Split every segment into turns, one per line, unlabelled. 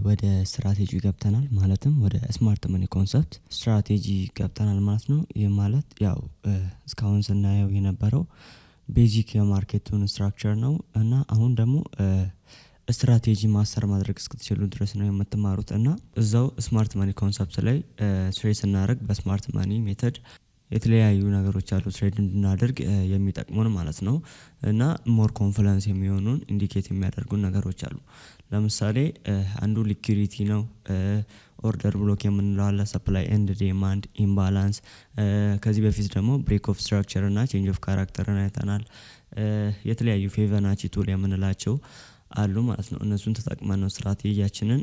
ወደ ስትራቴጂ ገብተናል ማለትም ወደ ስማርት መኒ ኮንሰፕት ስትራቴጂ ገብተናል ማለት ነው። ይህ ማለት ያው እስካሁን ስናየው የነበረው ቤዚክ የማርኬቱን ስትራክቸር ነው እና አሁን ደግሞ ስትራቴጂ ማስተር ማድረግ እስክትችሉ ድረስ ነው የምትማሩት እና እዛው ስማርት መኒ ኮንሰፕት ላይ ትሬድ ስናደርግ በስማርት መኒ ሜተድ የተለያዩ ነገሮች አሉ ትሬድ እንድናደርግ የሚጠቅሙን ማለት ነው። እና ሞር ኮንፊደንስ የሚሆኑን ኢንዲኬት የሚያደርጉን ነገሮች አሉ። ለምሳሌ አንዱ ሊኩዊዲቲ ነው። ኦርደር ብሎክ የምንለው አለ ሰፕላይ ኤንድ ዲማንድ ኢምባላንስ። ከዚህ በፊት ደግሞ ብሬክ ኦፍ ስትራክቸር እና ቼንጅ ኦፍ ካራክተርን አይተናል። የተለያዩ ፌቨናቺ ቱል የምንላቸው አሉ ማለት ነው። እነሱን ተጠቅመን ነው ስትራቴጂያችንን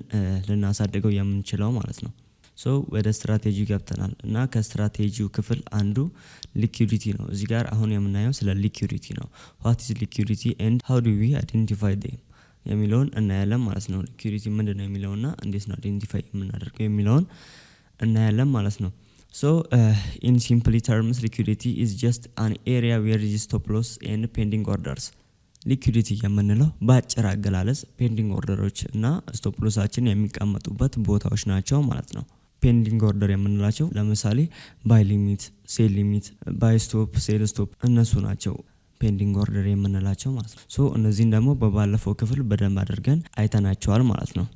ልናሳድገው የምንችለው ማለት ነው። ሶ ወደ ስትራቴጂ ገብተናል እና ከስትራቴጂው ክፍል አንዱ ሊኩዊዲቲ ነው። እዚህ ጋር አሁን የምናየው ስለ ሊኩዊዲቲ ነው። ዋት ኢዝ ሊኩዊዲቲ ኤንድ ሃው ዱ ዊ አይደንቲፋይ ዴም የሚለውን እናያለን ማለት ነው። ሊኩዊዲቲ ምንድነው የሚለውና እንዴት ነው አይደንቲፋይ የምናደርገው የሚለውን እናያለን ማለት ነው። ሶ ኢን ሲምፕሊ ተርምስ ሊኩዊዲቲ ኢዝ ጀስት አን ኤሪያ ዌር ዚ ስቶፕ ሎስ ኤንድ ፔንዲንግ ኦርደርስ። ሊኩዊዲቲ የምንለው በአጭር አገላለጽ ፔንዲንግ ኦርደሮች እና ስቶፕ ሎሳችን የሚቀመጡበት ቦታዎች ናቸው ማለት ነው። ፔንዲንግ ኦርደር የምንላቸው ለምሳሌ ባይ ሊሚት፣ ሴል ሊሚት፣ ባይ ስቶፕ፣ ሴል ስቶፕ እነሱ ናቸው ፔንዲንግ ኦርደር የምንላቸው ማለት ነው። ሶ እነዚህን ደግሞ በባለፈው ክፍል በደንብ አድርገን አይተናቸዋል ማለት ነው።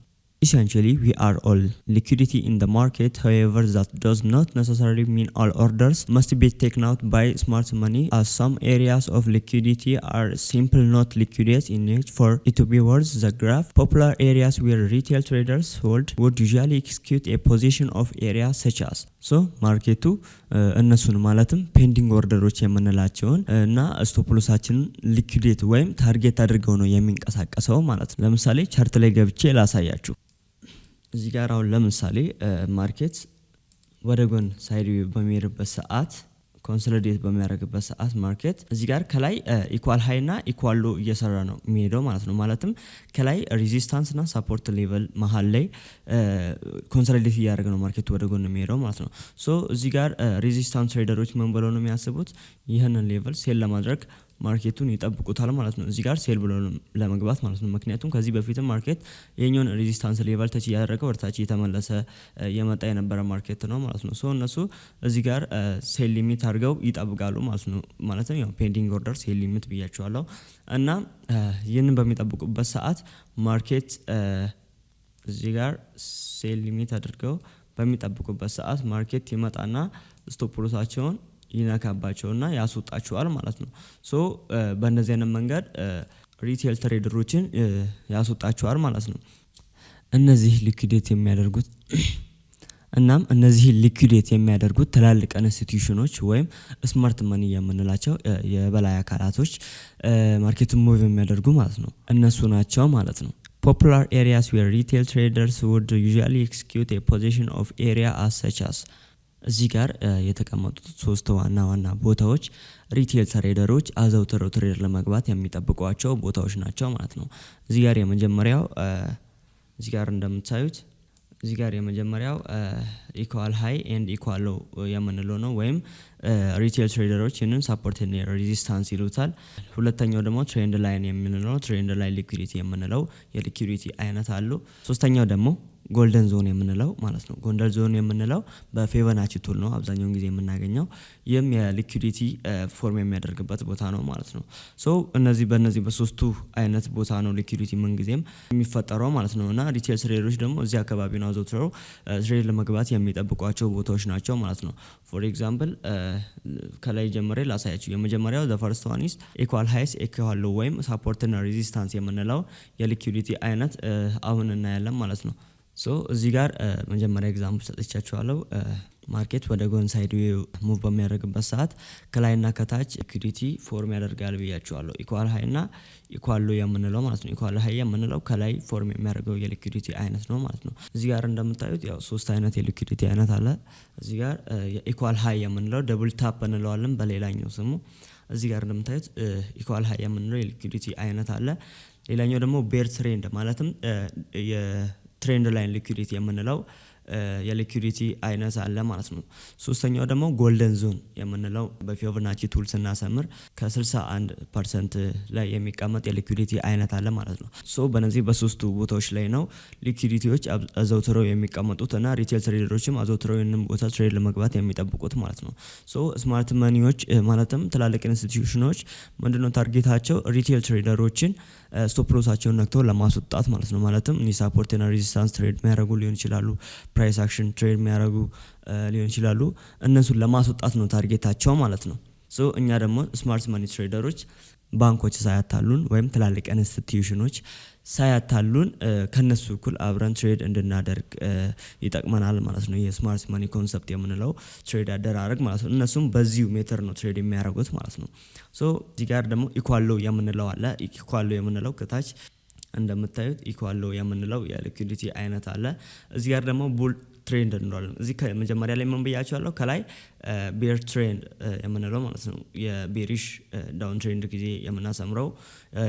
Essentially, we are all liquidity in the market. However, that does not necessarily mean all orders must be taken out by smart money, as some areas of liquidity are simply not liquid enough for it to be worth the graph. Popular areas where retail traders hold would usually execute a position of areas such as ማርኬቱ እነሱን ማለትም ፔንዲንግ ኦርደሮች የምንላቸውን እና ስቶፕ ሎሳችንን ሊኩዊዴት ወይም ታርጌት አድርገው ነው የሚንቀሳቀሰው ማለት ነው። ለምሳሌ ቻርት ላይ ገብቼ ላሳያችሁ። እዚህ ጋር አሁን ለምሳሌ ማርኬት ወደ ጎን ሳይድ በሚሄድበት ሰዓት ኮንሶሊዴት በሚያደርግበት ሰዓት ማርኬት እዚህ ጋር ከላይ ኢኳል ሃይ እና ኢኳል ሎ እየሰራ ነው የሚሄደው ማለት ነው። ማለትም ከላይ ሬዚስታንስ እና ሰፖርት ሌቨል መሀል ላይ ኮንሶሊዴት እያደረገ ነው ማርኬቱ ወደ ጎን የሚሄደው ማለት ነው። ሶ እዚህ ጋር ሬዚስታንስ ትሬደሮች ምን ብለው ነው የሚያስቡት? ይህንን ሌቨል ሴል ለማድረግ ማርኬቱን ይጠብቁታል ማለት ነው። እዚህ ጋር ሴል ብሎ ለመግባት ማለት ነው። ምክንያቱም ከዚህ በፊትም ማርኬት የኛውን ሬዚስታንስ ሌቨል ተች እያደረገ ወርታች እየተመለሰ የመጣ የነበረ ማርኬት ነው ማለት ነው። ሶ እነሱ እዚህ ጋር ሴል ሊሚት አድርገው ይጠብቃሉ ማለት ነው። ማለትም ያው ፔንዲንግ ኦርደር ሴል ሊሚት ብያቸዋለሁ እና ይህንን በሚጠብቁበት ሰዓት ማርኬት እዚህ ጋር ሴል ሊሚት አድርገው በሚጠብቁበት ሰዓት ማርኬት ይመጣና ስቶፕ ሎሳቸውን ይነካባቸውና ያስወጣቸዋል ማለት ነው። ሶ በእነዚህ አይነት መንገድ ሪቴል ትሬደሮችን ያስወጣቸዋል ማለት ነው። እነዚህ ሊኩዊዴት የሚያደርጉት ትላልቅ ኢንስቲትዩሽኖች ወይም ስማርት መኒ የምንላቸው የበላይ አካላቶች ማርኬቱን ሙቭ የሚያደርጉ ማለት ነው እነሱ ናቸው ማለት ነው። Popular areas where retail traders would usually execute a position of area as such as እዚህ ጋር የተቀመጡት ሶስት ዋና ቦታዎች ሪቴል ትሬደሮች አዘውትረው ትሬድ ለመግባት የሚጠብቋቸው ቦታዎች ናቸው ማለት ነው። እዚህ ጋር የመጀመሪያው እዚህ ጋር እንደምታዩት እዚህ ጋር የመጀመሪያው ኢኳል ሃይ ኤንድ ኢኳል ሎ የምንለው ነው ወይም ሪቴል ትሬደሮች ይህንን ሰፖርት እና ሬዚስታንስ ይሉታል። ሁለተኛው ደግሞ ትሬንድ ላይን የምንለው ትሬንድ ላይን ሊኩዊዲቲ የምንለው የሊኩዊዲቲ አይነት አሉ። ሶስተኛው ደግሞ ጎልደን ዞን የምንለው ማለት ነው። ጎልደን ዞን የምንለው በፌቨናቺ ቱል ነው አብዛኛውን ጊዜ የምናገኘው። ይህም የሊኩዊዲቲ ፎርም የሚያደርግበት ቦታ ነው ማለት ነው። ሶ በእነዚህ በሶስቱ አይነት ቦታ ነው ሊኩዊዲቲ ምን ጊዜም የሚፈጠረው ማለት ነው። እና ሪቴል ትሬደሮች ደግሞ እዚህ አካባቢ ነው አዘውትረው ትሬድ ለመግባት የሚጠብቋቸው ቦታዎች ናቸው ማለት ነው። ፎር ኤግዛምፕል ከላይ ጀምሬ ላሳያችሁ። የመጀመሪያው ዘ ፈርስት ዋን ኢዝ ኢኳል ሃይስ ኢኳል ሎ ወይም ሰፖርት እና ሬዚስታንስ የምንለው የሊኩዊዲቲ አይነት አሁን እናያለን ማለት ነው። ሶ እዚህ ጋር መጀመሪያ ኤግዛምፕል ሰጥቻችኋለሁ። ማርኬት ወደ ጎን ሳይድ ሙቭ በሚያደርግበት ሰዓት ከላይና ከታች ሊኩዊዲቲ ፎርም ያደርጋል ብያችኋለሁ። ኢኳል ሃይ እና ኢኳል ሎ የምንለው ማለት ነው። ኢኳል ሃይ የምንለው ከላይ ፎርም የሚያደርገው የሊኩዊዲቲ አይነት ነው ማለት ነው። እዚህ ጋር እንደምታዩት ያው ሶስት አይነት የሊኩዊዲቲ አይነት አለ። እዚህ ጋር የኢኳል ሃይ የምንለው ደብል ታፕ እንለዋለን በሌላኛው ስሙ። እዚህ ጋር እንደምታዩት ኢኳል ሃይ የምንለው የሊኩዊዲቲ አይነት አለ። ሌላኛው ደግሞ ቤር ትሬንድ ማለትም የትሬንድ ላይን ሊኩዊዲቲ የምንለው የሊኩዊዲቲ አይነት አለ ማለት ነው። ሶስተኛው ደግሞ ጎልደን ዞን የምንለው በፊቦናቺ ቱል ስናሰምር ከ61% ላይ የሚቀመጥ የሊኩዊዲቲ አይነት አለ ማለት ነው። ሶ በነዚህ በሶስቱ ቦታዎች ላይ ነው ሊኩዊዲቲዎች አዘውትረው የሚቀመጡት እና ሪቴል ትሬደሮችም አዘውትረው ይህንን ቦታ ትሬድ ለመግባት የሚጠብቁት ማለት ነው። ሶ ስማርት መኒዎች ማለትም ትላልቅ ኢንስቲትዩሽኖች ምንድነው ታርጌታቸው ሪቴል ትሬደሮችን ስቶፕ ሎሳቸውን ነክተው ለማስወጣት ማለት ነው። ማለትም ሳፖርት እና ሬዚስታንስ ትሬድ የሚያደርጉ ሊሆን ይችላሉ፣ ፕራይስ አክሽን ትሬድ የሚያደርጉ ሊሆን ይችላሉ። እነሱን ለማስወጣት ነው ታርጌታቸው ማለት ነው። ሶ እኛ ደግሞ ስማርት መኒ ትሬደሮች ባንኮች ሳያታሉን ወይም ትላልቅ ኢንስቲትዩሽኖች ሳያታሉን ከነሱ እኩል አብረን ትሬድ እንድናደርግ ይጠቅመናል ማለት ነው። የስማርት መኒ ኮንሰፕት የምንለው ትሬድ አደራረግ ማለት ነው። እነሱም በዚሁ ሜተር ነው ትሬድ የሚያደርጉት ማለት ነው። ሶ እዚህ ጋር ደግሞ ኢኳል ሎው የምንለው አለ። ኢኳል ሎው የምንለው ከታች እንደምታዩት ኢኳል ሎው የምንለው የሊኩዊዲቲ አይነት አለ። እዚህ ጋር ደግሞ ቡል ትሬንድ እንለዋለን። እዚህ ከመጀመሪያ ላይ ምን ብያቸዋለሁ? ከላይ ቤር ትሬንድ የምንለው ማለት ነው የቤሪሽ ዳውን ትሬንድ ጊዜ የምናሰምረው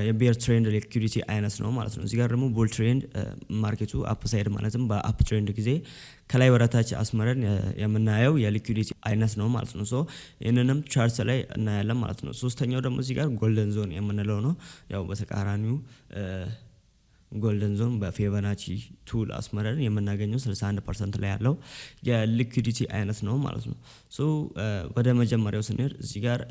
የቤር ትሬንድ ሊኩዊዲቲ አይነት ነው ማለት ነው። እዚህ ጋር ደግሞ ቡል ትሬንድ ማርኬቱ አፕ ሳይድ ማለትም በአፕ ትሬንድ ጊዜ ከላይ ወደታች አስመረን የምናየው የሊኩዊዲቲ አይነት ነው ማለት ነው። ሶ ይህንንም ቻርት ላይ እናያለን ማለት ነው። ሶስተኛው ደግሞ እዚህ ጋር ጎልደን ዞን የምንለው ነው። ያው በተቃራኒው ጎልደን ዞን በፊቦናቺ ቱል አስመረን የምናገኘው 61% ላይ ያለው የሊኩዊዲቲ አይነት ነው ማለት ነው። ሶ ወደ መጀመሪያው ስንሄድ እዚህ ጋር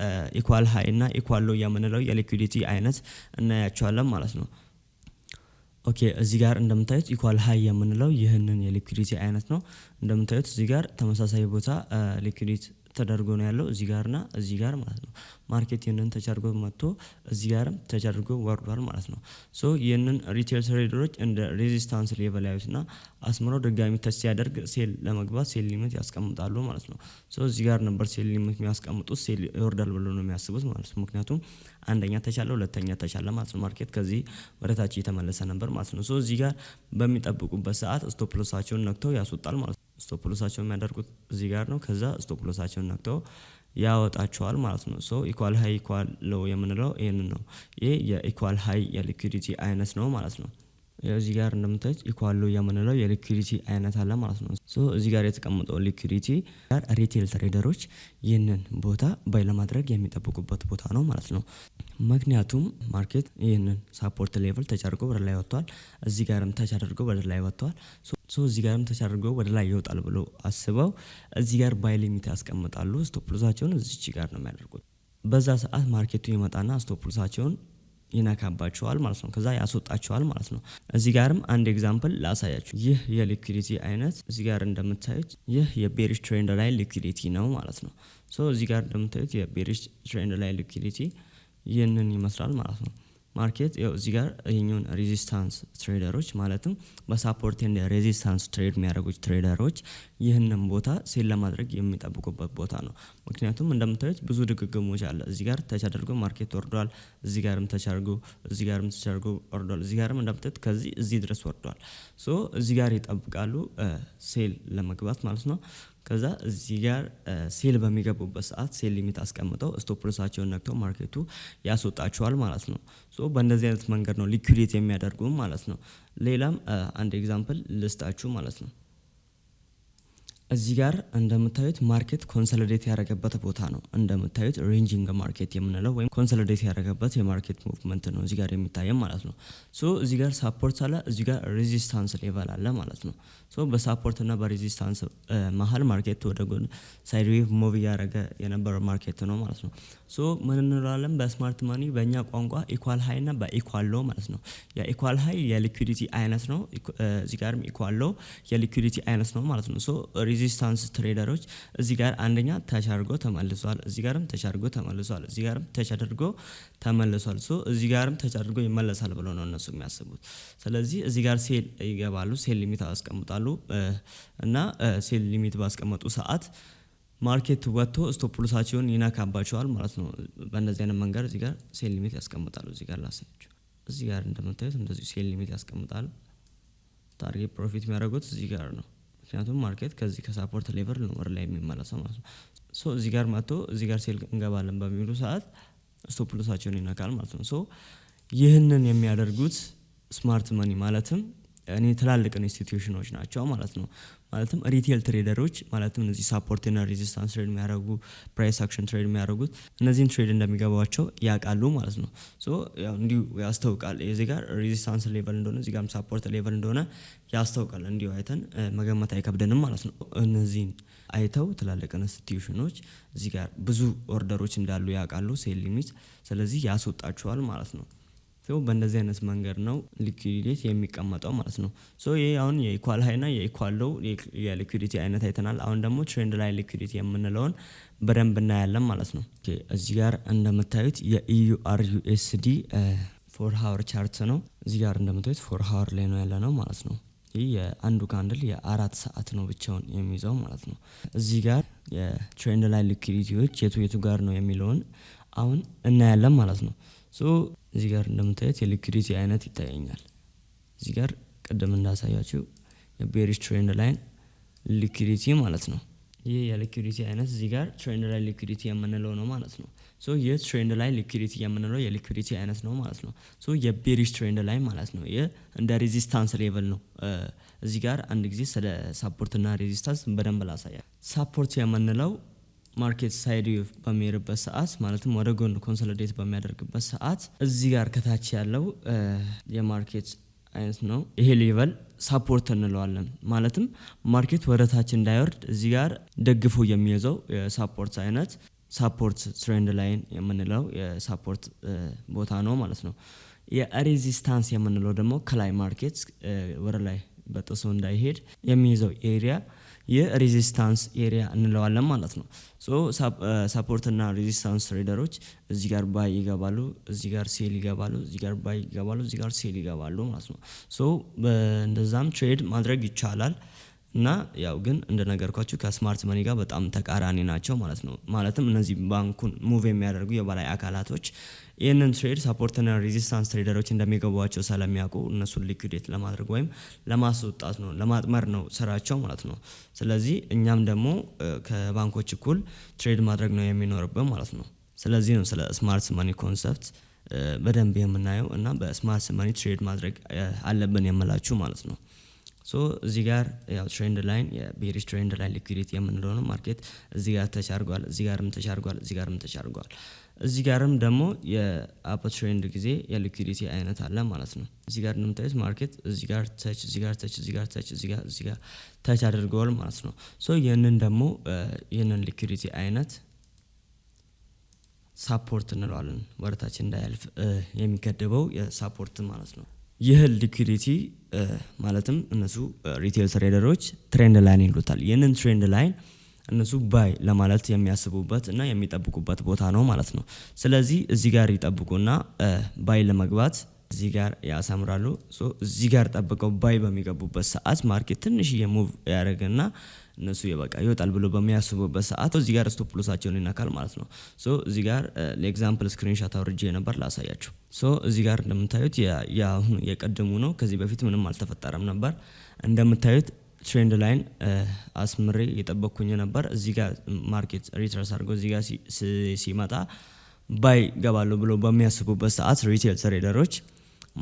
ኢኳል ሃይ እና ኢኳል ሎው የምንለው የሊኩዊዲቲ አይነት እናያቸዋለን ማለት ነው። ኦኬ እዚህ ጋር እንደምታዩት ኢኳል ሃይ የምንለው ይህንን የሊኩዊዲቲ አይነት ነው። እንደምታዩት እዚህ ጋር ተመሳሳይ ቦታ ሊኩዊዲቲ ተደርጎ ነው ያለው እዚህ ጋርና እዚህ ጋር ማለት ነው። ማርኬት ይህንን ተቻርጎ መጥቶ እዚህ ጋርም ተቻርጎ ወርዷል ማለት ነው። ሶ ይህንን ሪቴል ትሬደሮች እንደ ሬዚስታንስ ሌቨል ያዩትና አስምረው ድጋሚ ተች ሲያደርግ ሴል ለመግባት ሴል ሊሚት ያስቀምጣሉ ማለት ነው። ሶ እዚህ ጋር ነበር ሴል ሊሚት የሚያስቀምጡት ሴል ይወርዳል ብሎ ነው የሚያስቡት ማለት ነው። ምክንያቱም አንደኛ ተቻለ፣ ሁለተኛ ተቻለ ማለት ነው። ማርኬት ከዚህ ወደታች እየተመለሰ ነበር ማለት ነው። ሶ እዚህ ጋር በሚጠብቁበት ሰዓት ስቶፕ ሎሳቸውን ነክተው ያስወጣል ማለት ነው። ስቶፕ ሎሳቸውን የሚያደርጉት እዚህ ጋር ነው። ከዛ ስቶፕ ሎሳቸውን ነክተው ያወጣቸዋል ማለት ነው። ሶ ኢኳል ሃይ ኢኳል ሎው የምንለው ይሄንን ነው። ይሄ የኢኳል ሃይ የሊኩዊዲቲ አይነት ነው ማለት ነው። እዚህ ጋር እንደምታዩት ኢኳል ሎው የምንለው የሊኩዊዲቲ አይነት አለ ማለት ነው። ሶ እዚህ ጋር የተቀመጠው ሊኩዊዲቲ ጋር ሪቴል ትሬደሮች ይህንን ቦታ ባይ ለማድረግ የሚጠብቁበት ቦታ ነው ማለት ነው። ምክንያቱም ማርኬት ይህንን ሳፖርት ሌቭል ተቻርጎ ወደ ላይ ወጥቷል። እዚህ ጋርም ተቻርጎ ወደ ላይ ወጥቷል። ሶ እዚህ ጋርም ተቻርጎ ወደ ላይ ይወጣል ብሎ አስበው እዚህ ጋር ባይ ሊሚት ያስቀምጣሉ። ስቶፕ ሎሳቸውን እዚች ጋር ነው የሚያደርጉት። በዛ ሰዓት ማርኬቱ ይመጣና ስቶፕ ሎሳቸውን ይነካባቸዋል ማለት ነው። ከዛ ያስወጣቸዋል ማለት ነው። እዚህ ጋርም አንድ ኤግዛምፕል ላሳያችሁ። ይህ የሊኩዊዲቲ አይነት እዚህ ጋር እንደምታዩት ይህ የቤሪሽ ትሬንድ ላይ ሊኩዊዲቲ ነው ማለት ነው። ሶ እዚህ ጋር እንደምታዩት የቤሪሽ ትሬንድ ላይ ሊኩዊዲቲ ይህንን ይመስላል ማለት ነው። ማርኬት ያው እዚህ ጋር ይሄኛውን ሬዚስታንስ ትሬደሮች ማለትም በሳፖርት ኤንድ ሬዚስታንስ ትሬድ የሚያደርጉት ትሬደሮች ይህንን ቦታ ሴል ለማድረግ የሚጠብቁበት ቦታ ነው። ምክንያቱም እንደምታዩት ብዙ ድግግሞች አለ። እዚህ ጋር ተች አድርጎ ማርኬት ወርዷል። እዚህ ጋርም ተቻርጎ እዚህ ጋርም ተቻርጎ ወርዷል። እዚህ ጋርም እንደምታዩት ከዚህ እዚህ ድረስ ወርዷል። ሶ እዚህ ጋር ይጠብቃሉ ሴል ለመግባት ማለት ነው። ከዛ እዚህ ጋር ሴል በሚገቡበት ሰዓት ሴል ሊሚት አስቀምጠው ስቶፕ ሎሳቸውን ነክተው ማርኬቱ ያስወጣቸዋል ማለት ነው። ሶ በእንደዚህ አይነት መንገድ ነው ሊኩዊዴት የሚያደርጉ ማለት ነው። ሌላም አንድ ኤግዛምፕል ልስጣችሁ ማለት ነው። እዚህ ጋር እንደምታዩት ማርኬት ኮንሶሊዴት ያደረገበት ቦታ ነው። እንደምታዩት ሬንጂንግ ማርኬት የምንለው ወይም ኮንሶሊዴት ያደረገበት የማርኬት ሙቭመንት ነው እዚህ ጋር የሚታየው ማለት ነው። ሶ እዚህ ጋር ሳፖርት አለ፣ እዚህ ጋር ሬዚስታንስ ሌቨል አለ ማለት ነው። ሶ በሳፖርት እና በሬዚስታንስ መሀል ማርኬት ወደ ጎን ሳይድ ዌቭ ሙቭ እያደረገ የነበረ ማርኬት ነው ማለት ነው። ሶ ምን እንላለን በስማርት መኒ በእኛ ቋንቋ ኢኳል ሃይ እና በኢኳል ሎው ማለት ነው። የኢኳል ሃይ የሊኩዊዲቲ አይነት ነው። እዚህ ጋርም ኢኳል ሎው የሊኩዊዲቲ አይነት ነው ማለት ነው። ሶ ሬዚስታንስ ትሬደሮች እዚህ ጋር አንደኛ ተች አድርጎ ተመልሷል፣ እዚህ ጋርም ተች አድርጎ ተመልሷል፣ እዚህ ጋርም ተች አድርጎ ተመልሷል። ሶ እዚህ ጋርም ተች አድርጎ ይመለሳል ብለው ነው እነሱ የሚያስቡት። ስለዚህ እዚህ ጋር ሴል ይገባሉ፣ ሴል ሊሚት ያስቀምጣሉ እና ሴል ሊሚት ባስቀመጡ ሰዓት ማርኬት ወጥቶ ስቶፕ ሎሳቸውን ይነካባቸዋል ማለት ነው። በእንደዚህ አይነት መንገድ እዚህ ጋር ሴል ሊሚት ያስቀምጣሉ። እዚህ ጋር ላሳያችሁ። እዚህ ጋር እንደምታዩት እንደዚህ ሴል ሊሚት ያስቀምጣሉ። ታርጌት ፕሮፊት የሚያደርጉት እዚህ ጋር ነው። ምክንያቱም ማርኬት ከዚህ ከሳፖርት ሌቨል ነው ወደ ላይ የሚመለሰው ማለት ነው። ሶ እዚህ ጋር መጥቶ እዚህ ጋር ሴል እንገባለን በሚሉ ሰዓት ስቶፕ ሎሳቸውን ይነካል ማለት ነው። ሶ ይህንን የሚያደርጉት ስማርት መኒ ማለትም እኔ ትላልቅ ኢንስቲትዩሽኖች ናቸው ማለት ነው። ማለትም ሪቴል ትሬደሮች ማለትም እነዚህ ሳፖርት እና ሬዚስታንስ ትሬድ የሚያደርጉ ፕራይስ አክሽን ትሬድ የሚያደርጉት እነዚህን ትሬድ እንደሚገባቸው ያውቃሉ ማለት ነው። ሶ ያው እንዲሁ ያስታውቃል እዚህ ጋር ሬዚስታንስ ሌቨል እንደሆነ እዚህ ጋርም ሳፖርት ሌቨል እንደሆነ ያስታውቃል። እንዲሁ አይተን መገመት አይከብደንም ማለት ነው። እነዚህን አይተው ትላልቅ ኢንስቲትዩሽኖች እዚህ ጋር ብዙ ኦርደሮች እንዳሉ ያውቃሉ ሴል ሊሚት፣ ስለዚህ ያስወጣቸዋል ማለት ነው። በእንደዚህ አይነት መንገድ ነው ሊኩዊዲቲ የሚቀመጠው ማለት ነው። ሶ ይሄ አሁን የኢኳል ሃይ እና የኢኳል ሎው የሊኩዊዲቲ አይነት አይተናል። አሁን ደግሞ ትሬንድ ላይ ሊኩዊዲቲ የምንለውን በደንብ እናያለን ማለት ነው። እዚህ ጋር እንደምታዩት የኢዩአርዩኤስዲ 4 ሃወር ቻርት ነው። እዚህ ጋር እንደምታዩት 4 ሃወር ላይ ነው ያለ ነው ማለት ነው። ይህ የአንዱ ካንድል የ4 ሰዓት ነው ብቻውን የሚይዘው ማለት ነው። እዚህ ጋር የትሬንድ ላይ ሊኩዊዲቲዎች የቱ ጋር ነው የሚለውን አሁን እናያለን ማለት ነው። ሶ እዚህ ጋር እንደምታዩት የሊኩዊዲቲ አይነት ይታየኛል። እዚህ ጋር ቅድም እንዳሳያችሁ የቤሪሽ ትሬንድ ላይን ሊኩዊዲቲ ማለት ነው። ይህ የሊኩዊዲቲ አይነት እዚህ ጋር ትሬንድ ላይ ሊኩዊዲቲ የምንለው ነው ማለት ነው። ሶ ይህ ትሬንድ ላይ ሊኩዊዲቲ የምንለው የሊኩዊዲቲ አይነት ነው ማለት ነው። ሶ የቤሪሽ ትሬንድ ላይ ማለት ነው። ይህ እንደ ሬዚስታንስ ሌቭል ነው። እዚህ ጋር አንድ ጊዜ ስለ ሳፖርት እና ሬዚስታንስ በደንብ ላሳያል። ሳፖርት የምንለው ማርኬት ሳይድ በሚሄድበት ሰዓት ማለትም ወደ ጎን ኮንሶሊዴት በሚያደርግበት ሰዓት እዚህ ጋር ከታች ያለው የማርኬት አይነት ነው። ይሄ ሌቨል ሳፖርት እንለዋለን። ማለትም ማርኬት ወደ ታች እንዳይወርድ እዚህ ጋር ደግፎ የሚይዘው የሳፖርት አይነት ሳፖርት ትሬንድ ላይን የምንለው የሳፖርት ቦታ ነው ማለት ነው። የሬዚስታንስ የምንለው ደግሞ ከላይ ማርኬት ወደ ላይ በጥሶ እንዳይሄድ የሚይዘው ኤሪያ የሬዚስታንስ ኤሪያ እንለዋለን ማለት ነው። ሶ ሳፖርት እና ሬዚስታንስ ትሬደሮች እዚህ ጋር ባይ ይገባሉ፣ እዚህ ጋር ሴል ይገባሉ፣ እዚህ ጋር ባይ ይገባሉ፣ እዚህ ጋር ሴል ይገባሉ ማለት ነው። ሶ እንደዛም ትሬድ ማድረግ ይቻላል እና ያው ግን እንደነገርኳችሁ ከስማርት መኒ ጋር በጣም ተቃራኒ ናቸው ማለት ነው። ማለትም እነዚህ ባንኩን ሙቭ የሚያደርጉ የበላይ አካላቶች ይህንን ትሬድ ሳፖርትና ሬዚስታንስ ትሬደሮች እንደሚገቧቸው ስለሚያውቁ እነሱን ሊኩዊዴት ለማድረግ ወይም ለማስወጣት ነው ለማጥመር ነው ስራቸው ማለት ነው። ስለዚህ እኛም ደግሞ ከባንኮች እኩል ትሬድ ማድረግ ነው የሚኖርብን ማለት ነው። ስለዚህ ነው ስለ ስማርት መኒ ኮንሰፕት በደንብ የምናየው እና በስማርት መኒ ትሬድ ማድረግ አለብን የምላችሁ ማለት ነው። ሶ እዚህ ጋር ያው ትሬንድ ላይን የቤሪሽ ትሬንድ ላይን ሊኩዊዲቲ የምንለው ነው። ማርኬት እዚህ ጋር ተቻርጓል፣ እዚህ ጋርም ተቻርጓል፣ እዚህ ጋርም ተቻርጓል። እዚህ ጋርም ደግሞ የአፕ ትሬንድ ጊዜ የሊኩዊዲቲ አይነት አለ ማለት ነው። እዚህ ጋር እንደምታዩት ማርኬት እዚህ ጋር ተች፣ እዚህ ጋር ተች፣ እዚህ ጋር ተች፣ እዚህ ጋር ተች አድርገዋል ማለት ነው። ሶ ይህንን ደግሞ ይህንን ሊኩዊዲቲ አይነት ሳፖርት እንለዋለን። ወደታች እንዳያልፍ የሚገድበው የሳፖርት ማለት ነው። ይህ ሊኩዊዲቲ ማለትም እነሱ ሪቴል ትሬደሮች ትሬንድ ላይን ይሉታል። ይህንን ትሬንድ ላይን እነሱ ባይ ለማለት የሚያስቡበት እና የሚጠብቁበት ቦታ ነው ማለት ነው። ስለዚህ እዚህ ጋር ይጠብቁና ባይ ለመግባት እዚህ ጋር ያሰምራሉ። ሶ እዚህ ጋር ጠብቀው ባይ በሚገቡበት ሰዓት ማርኬት ትንሽዬ ሙቭ ያደርግና እነሱ የበቃ ይወጣል ብሎ በሚያስቡበት ሰዓት እዚህ ጋር ስቶፕ ሎሳቸውን ይነካል ማለት ነው። ሶ እዚህ ጋር ለኤግዛምፕል ስክሪንሾት አውርጄ ነበር ላሳያችሁ። ሶ እዚህ ጋር እንደምታዩት ያሁን የቀደሙ ነው። ከዚህ በፊት ምንም አልተፈጠረም ነበር። እንደምታዩት ትሬንድ ላይን አስምሬ የጠበቅኩኝ ነበር። እዚህ ጋር ማርኬት ሪትረስ አድርጎ እዚህ ጋር ሲመጣ ባይ ገባሉ ብሎ በሚያስቡበት ሰዓት ሪቴል ትሬደሮች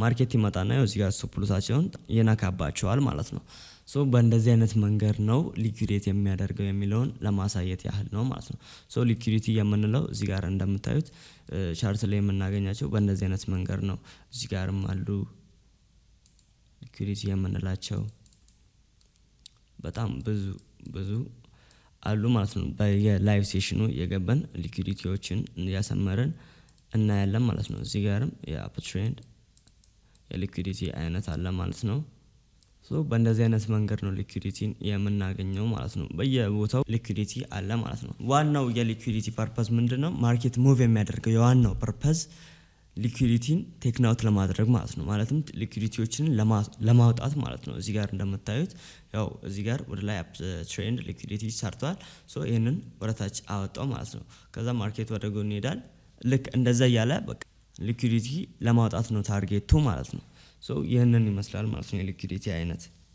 ማርኬት ይመጣና እዚህ ጋር ስቶፕ ሎሳቸውን ይነካባቸዋል ማለት ነው። ሶ በእንደዚህ አይነት መንገድ ነው ሊኩዊዴት የሚያደርገው የሚለውን ለማሳየት ያህል ነው ማለት ነው። ሶ ሊኩዊዲቲ የምንለው እዚህ ጋር እንደምታዩት ቻርት ላይ የምናገኛቸው በእንደዚህ አይነት መንገድ ነው። እዚህ ጋርም አሉ ሊኩዊዲቲ የምንላቸው በጣም ብዙ አሉ ማለት ነው። በየላይቭ ሴሽኑ የገባን ሊኩዊዲቲዎችን ያሰመርን እናያለን ማለት ነው። እዚህ ጋርም የአፕ ትሬንድ የሊኩዊዲቲ አይነት አለ ማለት ነው። ሶ በእንደዚህ አይነት መንገድ ነው ሊኩዊዲቲን የምናገኘው ማለት ነው። በየቦታው ሊኩዊዲቲ አለ ማለት ነው። ዋናው የሊኩዊዲቲ ፐርፐዝ ምንድነው? ማርኬት ሙቭ የሚያደርገው የዋናው ፐርፐዝ ሊኩዊዲቲን ቴክ አውት ለማድረግ ማለት ነው። ማለትም ሊኩዊዲቲዎችን ለማውጣት ማለት ነው። እዚህ ጋር እንደምታዩት ያው እዚህ ጋር ወደ ላይ አፕ ትሬንድ ሊኩዊዲቲ ሰርቷል። ሶ ይሄንን ወደ ታች አወጣው ማለት ነው። ከዛ ማርኬት ወደ ጎን ይሄዳል። ልክ እንደዛ እያለ በቃ ሊኩዊዲቲ ለማውጣት ነው ታርጌቱ ማለት ነው። ሶ ይህንን ይመስላል ማለት ነው የሊኩዊዲቲ አይነት።